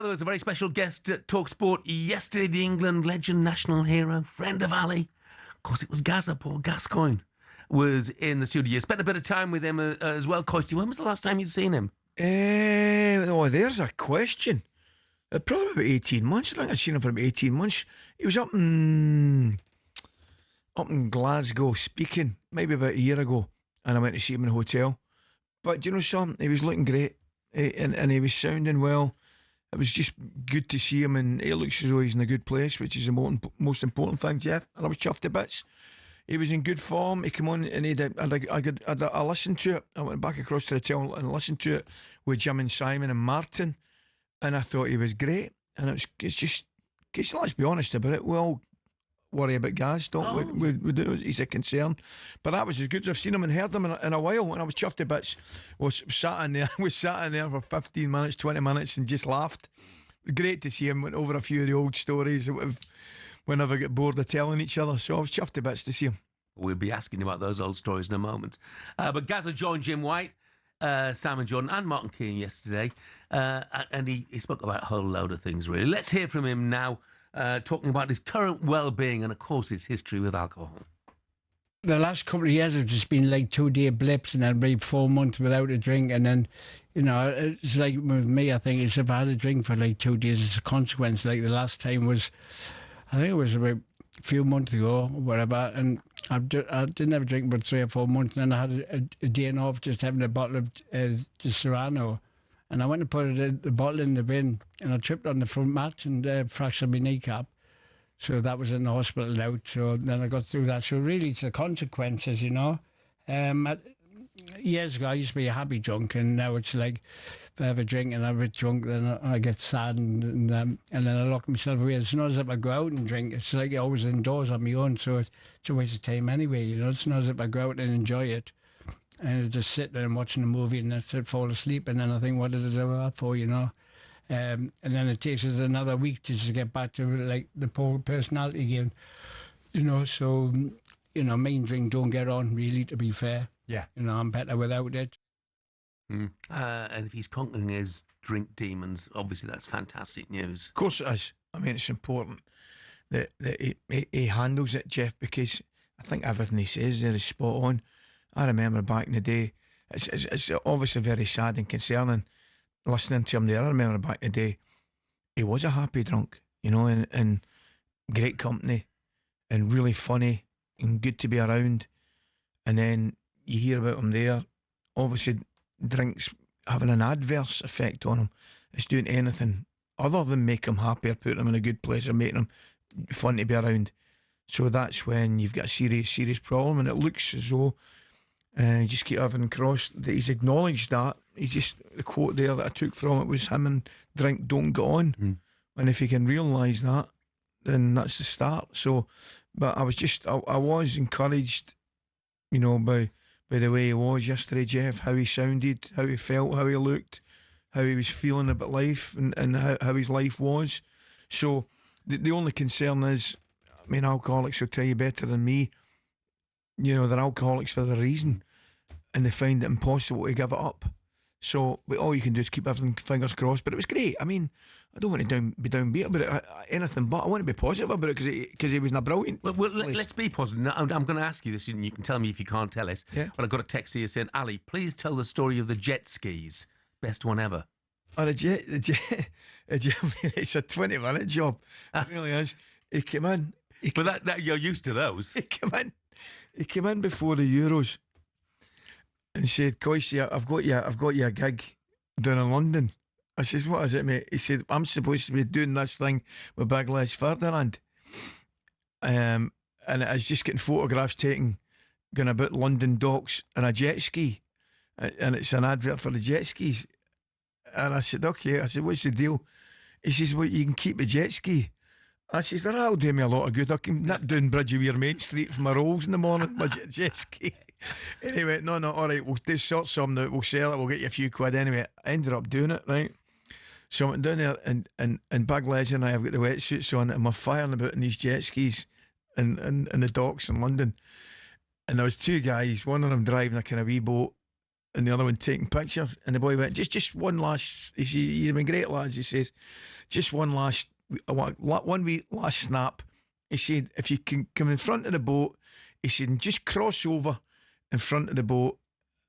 There was a very special guest at talkSPORT yesterday, the England legend, national hero, friend of Ali. Of course, it was Gazza. Paul Gascoigne was in the studio. Spent a bit of time with him as well. Coisty, when was the last time you'd seen him? There's a question. Probably about 18 months. I think I'd seen him for about 18 months. He was up in Glasgow speaking, maybe about a year ago, and I went to see him in a hotel. But do you know something? He was looking great, and he was sounding well. It was just good to see him, and he looks as though he's in a good place, which is the most important thing, Jeff. And I was chuffed to bits. He was in good form. He came on and I listened to it. I went back across to the hotel and listened to it with Jim and Simon and Martin, and I thought he was great. And it's just, let's be honest about it. Well, worry about Gaz, don't we do? He's a concern. But that was as good as I've seen him and heard him in a while, and I was chuffed to bits. Was sat in there for 15 minutes, 20 minutes and just laughed. Great to see him. Went over a few of the old stories that we never get bored of telling each other, so I was chuffed to bits to see him. We'll be asking about those old stories in a moment. But Gazza joined Jim White, Simon Jordan and Martin Keane yesterday, and he spoke about a whole load of things, really. Let's hear from him now, talking about his current well-being and, of course, his history with alcohol. The last couple of years have just been like 2-day blips, and then maybe 4 months without a drink, and then, it's like with me, I think it's if I had a drink for like 2 days, it's a consequence. Like the last time was, I think it was about a few months ago, or whatever, and I didn't have a drink for 3 or 4 months, and then I had a day off just having a bottle of the Serrano, and I went to put the bottle in the bin, and I tripped on the front mat and fractured my kneecap. So that was in the hospital now. So then I got through that. So really, it's the consequences, Years ago, I used to be a happy drunk, and now it's like if I have a drink and I'm a bit drunk, then I get sad and then I lock myself away. It's not as if I go out and drink. It's like I'm always indoors on my own, so it's a waste of time anyway. It's not as if I go out and enjoy it. And I just sit there and watching a movie and then fall asleep, and then I think, what did I do that for, and then it takes us another week to just get back to like the poor personality again, so me and drink don't get on really, to be fair. Yeah. I'm better without it. And if he's conquering his drink demons, obviously that's fantastic news. Of course it is. I mean, it's important that he handles it, Jeff, because I think everything he says there is spot on. I remember back in the day, it's obviously very sad and concerning listening to him there. I remember back in the day, he was a happy drunk, and great company and really funny and good to be around. And then you hear about him there, obviously drinks having an adverse effect on him. It's doing anything other than make him happy or putting him in a good place or making him fun to be around. So that's when you've got a serious problem, and it looks as though just keep having crossed that he's acknowledged that. He's just, the quote there that I took from it was him and drink don't go on. And if you can realise that, then that's the start. So, but I was encouraged, by the way he was yesterday, Jeff, how he sounded, how he felt, how he looked, how he was feeling about life, and how his life was. So the only concern is, alcoholics will tell you better than me, they're alcoholics for the reason, and they find it impossible to give it up. So all you can do is keep having fingers crossed. But it was great. I don't want to be downbeat about it, anything but. I want to be positive about it because he was in a brilliant Well, let's be positive. Now, I'm going to ask you this, and you can tell me if you can't tell us. Yeah. But I got a text here saying, Ali, please tell the story of the jet skis. Best one ever. Oh, the jet, it's a 20-minute job. It really is. He came in. But that you're used to those. He came in before the Euros and said, Coisty, I've got you a gig down in London. I says, what is it, mate? He said, I'm supposed to be doing this thing with Big Les Ferdinand. And it's just getting photographs taken going about London docks and a jet ski. And it's an advert for the jet skis. And I said, okay. I said, what's the deal? He says, well, you can keep the jet ski. I says, that'll do me a lot of good. I can nip down Bridge of Weir Main Street for my rolls in the morning, my jet ski. And he went, no, all right, we'll just sort something out, we'll sell it, we'll get you a few quid anyway. I ended up doing it, right? So I went down there and Big Les and I have got the wetsuits on and we're firing about in these jet skis in the docks in London. And there was two guys, one of them driving a kind of wee boat and the other one taking pictures. And the boy went, just one last. He said, "You've been great, lads." He says, "Just one last, one wee last snap." He said, "If you can come in front of the boat," he said, "and just cross over in front of the boat,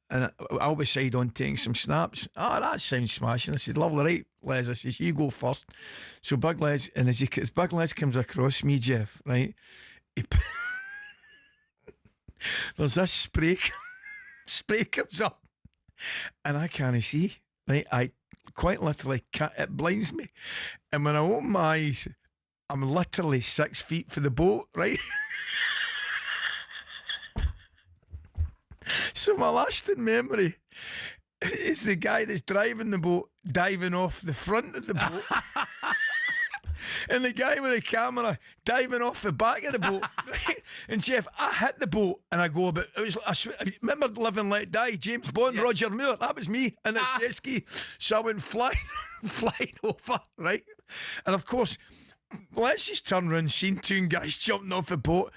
and I'll be side on taking some snaps." "Oh, that sounds smashing." I said, "Lovely, right, Les?" I says, "You go first." So Big Les, and as Big Les comes across me, Jeff, right, he, there's this spray comes up, and I can't see, right? I quite literally can't, it blinds me, and when I open my eyes, I'm literally 6 feet for the boat, right? So my lasting memory is the guy that's driving the boat diving off the front of the boat. And the guy with the camera diving off the back of the boat, right? And Jeff, I hit the boat and I go about. I remember Live and Let Die, James Bond, yeah. Roger Moore. That was me in a jet ski. So I went flying over, right? And of course, let's just turn around, seen two guys jumping off the boat.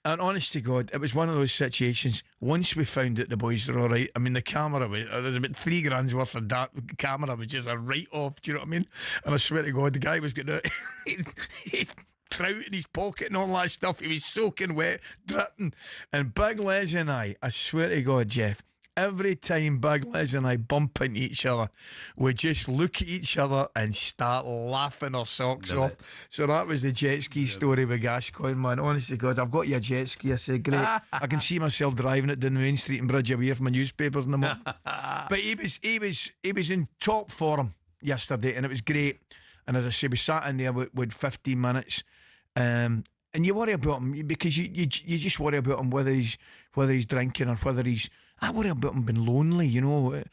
And honest to God, it was one of those situations. Once we found out the boys were all right, I mean, the camera, there's about $3,000 worth of that camera was just a write-off, do you know what I mean? And I swear to God, the guy was getting out, he'd trout in his pocket and all that stuff. He was soaking wet, dripping. And Big Les and I swear to God, Jeff, every time Big Les and I bump into each other, we just look at each other and start laughing our socks off. So that was the jet ski story with Gascoigne, man. Honest to God, I've got your jet ski. I said, great. I can see myself driving it down Main Street and Bridge away from my newspapers in the morning. But he was in top form yesterday, and it was great. And as I say, we sat in there with 15 minutes. And you worry about him because you just worry about him whether he's drinking or whether he's. I worry about him being lonely, you know. And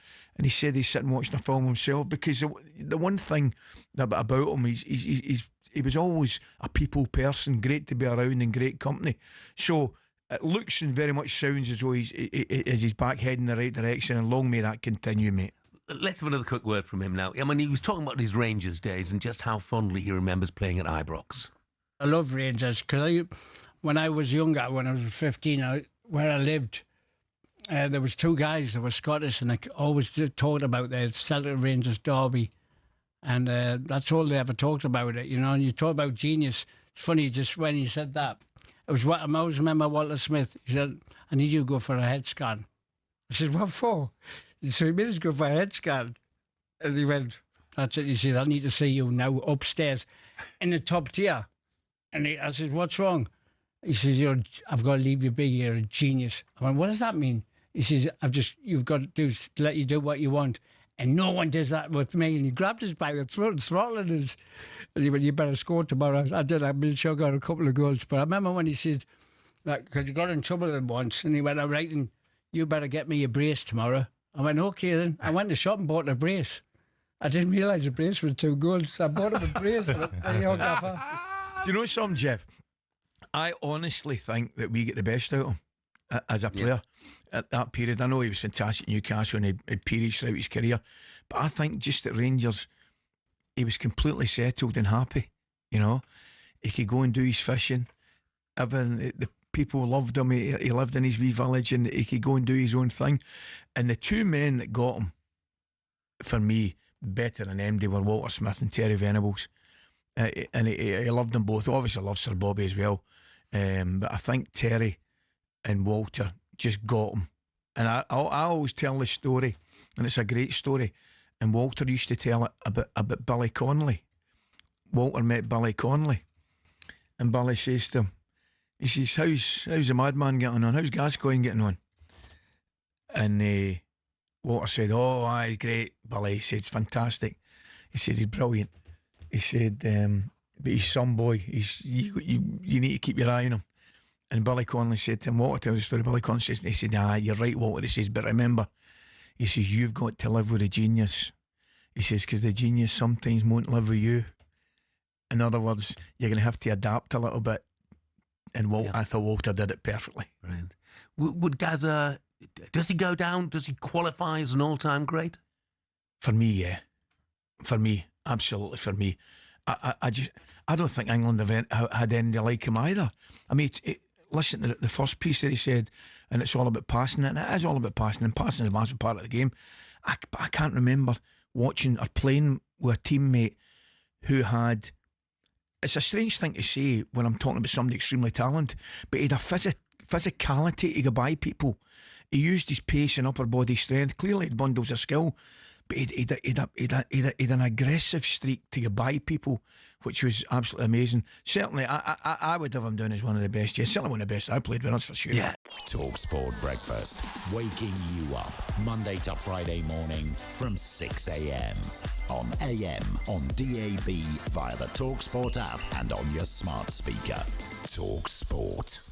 he said he's sitting watching a film himself because the one thing about him, he was always a people person, great to be around and great company. So it looks and very much sounds as though he's back heading in the right direction, and long may that continue, mate. Let's have another quick word from him now. I mean, he was talking about his Rangers days and just how fondly he remembers playing at Ibrox. I love Rangers because when I was younger, when I was 15, where I lived, there was two guys that were Scottish, and they always talked about the Celtic Rangers derby, and that's all they ever talked about it, you know. And you talk about genius. It's funny, just when he said that, it was what I always remember Walter Smith. He said, "I need you to go for a head scan." I said, "What for?" He said, "He made us go for a head scan," and he went, "That's it." He said, "I need to see you now upstairs in the top tier." And I said, "What's wrong?" He says, "I've got to leave you be. You're a genius." I went, "What does that mean?" He says, "You've got to let you do what you want." And no one does that with me. And he grabbed us by the throat and throttling us. And he went, "You better score tomorrow." I did. I made sure I got a couple of goals. But I remember when he said, because he got in trouble with him once, and he went, "All right, and you better get me a brace tomorrow." I went, "Okay then." I went to the shop and bought a brace. I didn't realise the brace was 2 goals. So I bought him a brace. Do you know something, Jeff? I honestly think that we get the best out of him as a player at that period. I know he was fantastic at Newcastle and he had periods throughout his career, but I think just at Rangers he was completely settled and happy, you know. He could go and do his fishing. The people loved him. He lived in his wee village and he could go and do his own thing. And the two men that got him, for me, better than MD, were Walter Smith and Terry Venables. And he loved them both. Obviously loved Sir Bobby as well, but I think Terry and Walter just got him. And I always tell this story, and it's a great story, and Walter used to tell it about Billy Connolly. Walter met Billy Connolly, and Billy says to him, he says, how's the madman getting on? How's Gascoigne getting on? And Walter said, "Oh, he's great." Billy said, "It's fantastic." He said, "He's brilliant." He said, "But he's some boy. You need to keep your eye on him." And Billy Connolly said to him, Walter tells the story, Billy Connolly says, he said, "You're right, Walter." He says, "But remember," he says, "you've got to live with a genius." He says, "Because the genius sometimes won't live with you." In other words, you're going to have to adapt a little bit. And I thought Walter did it perfectly. Brilliant. Would Gazza, does he go down? Does he qualify as an all-time great? For me, yeah. For me, absolutely for me. I don't think England have had any like him either. I mean, listen to the first piece that he said, and it's all about passing, and it is all about passing, and passing is a massive part of the game. I can't remember watching or playing with a teammate who had. It's a strange thing to say when I'm talking about somebody extremely talented, but he had a physicality to go by people. He used his pace and upper body strength. Clearly, he bundles of skill, but he'd an aggressive streak to go by people, which was absolutely amazing. Certainly, I would have him down as one of the best. Yeah, certainly one of the best I played with, that's for sure. Yeah. talkSPORT Breakfast, waking you up Monday to Friday morning from 6 a.m. on AM, on DAB, via the talkSPORT app and on your smart speaker. talkSPORT.